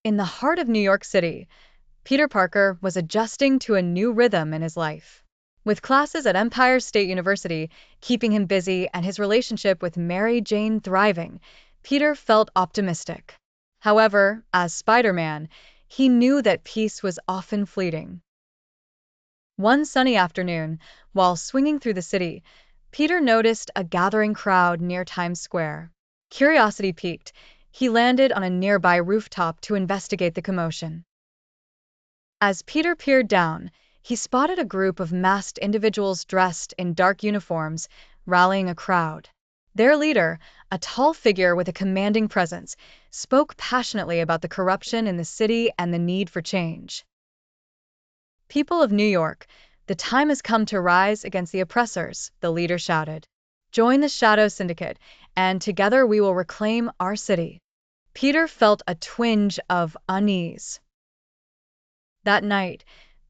In the heart of New York City, Peter Parker was adjusting to a new rhythm in his life. With classes at Empire State University keeping him busy and his relationship with Mary Jane thriving, Peter felt optimistic. However, as Spider-Man, he knew that peace was often fleeting. One sunny afternoon, while swinging through the city, Peter noticed a gathering crowd near Times Square. Curiosity piqued, he landed on a nearby rooftop to investigate the commotion. As Peter peered down, he spotted a group of masked individuals dressed in dark uniforms rallying a crowd. Their leader, a tall figure with a commanding presence, spoke passionately about the corruption in the city and the need for change. "People of New York, the time has come to rise against the oppressors," the leader shouted. "Join the Shadow Syndicate, and together we will reclaim our city." Peter felt a twinge of unease. That night,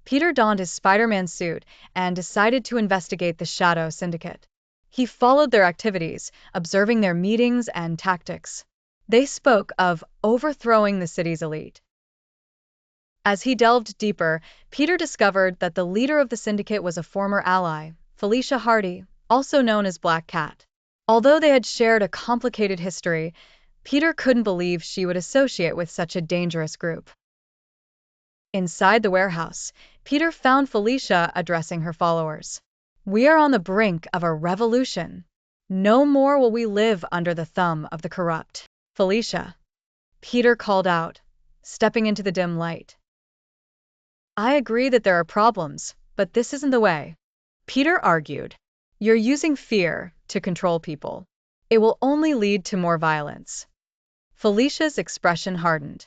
Peter donned his Spider-Man suit and decided to investigate the Shadow Syndicate. He followed their activities, observing their meetings and tactics. They spoke of overthrowing the city's elite. As he delved deeper, Peter discovered that the leader of the syndicate was a former ally, Felicia Hardy, also known as Black Cat. Although they had shared a complicated history, Peter couldn't believe she would associate with such a dangerous group. Inside the warehouse, Peter found Felicia addressing her followers. "We are on the brink of a revolution. No more will we live under the thumb of the corrupt." "Felicia," Peter called out, stepping into the dim light. "I agree that there are problems, but this isn't the way," Peter argued. "You're using fear to control people. It will only lead to more violence." Felicia's expression hardened.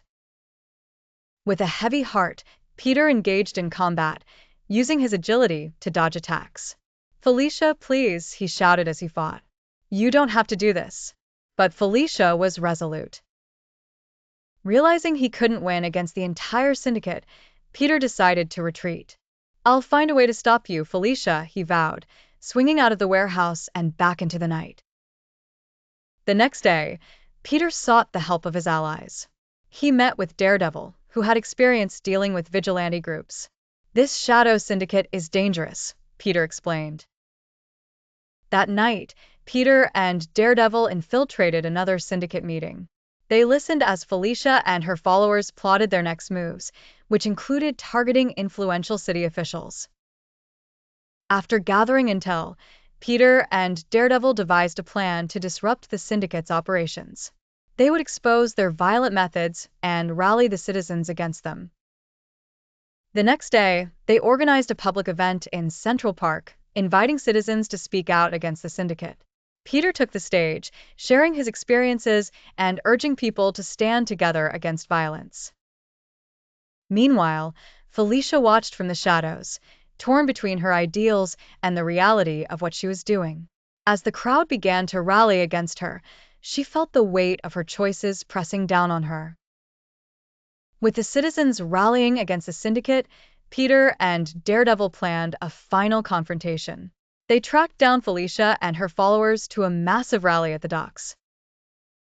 With a heavy heart, Peter engaged in combat, using his agility to dodge attacks. "Felicia, please," he shouted as he fought. "You don't have to do this." But Felicia was resolute. Realizing he couldn't win against the entire syndicate, Peter decided to retreat. "I'll find a way to stop you, Felicia," he vowed, swinging out of the warehouse and back into the night. The next day, Peter sought the help of his allies. He met with Daredevil, who had experience dealing with vigilante groups. "This Shadow Syndicate is dangerous," Peter explained. That night, Peter and Daredevil infiltrated another syndicate meeting. They listened as Felicia and her followers plotted their next moves, which included targeting influential city officials. After gathering intel, Peter and Daredevil devised a plan to disrupt the syndicate's operations. They would expose their violent methods and rally the citizens against them. The next day, they organized a public event in Central Park, inviting citizens to speak out against the syndicate. Peter took the stage, sharing his experiences and urging people to stand together against violence. Meanwhile, Felicia watched from the shadows, torn between her ideals and the reality of what she was doing. As the crowd began to rally against her, she felt the weight of her choices pressing down on her. With the citizens rallying against the syndicate, Peter and Daredevil planned a final confrontation. They tracked down Felicia and her followers to a massive rally at the docks.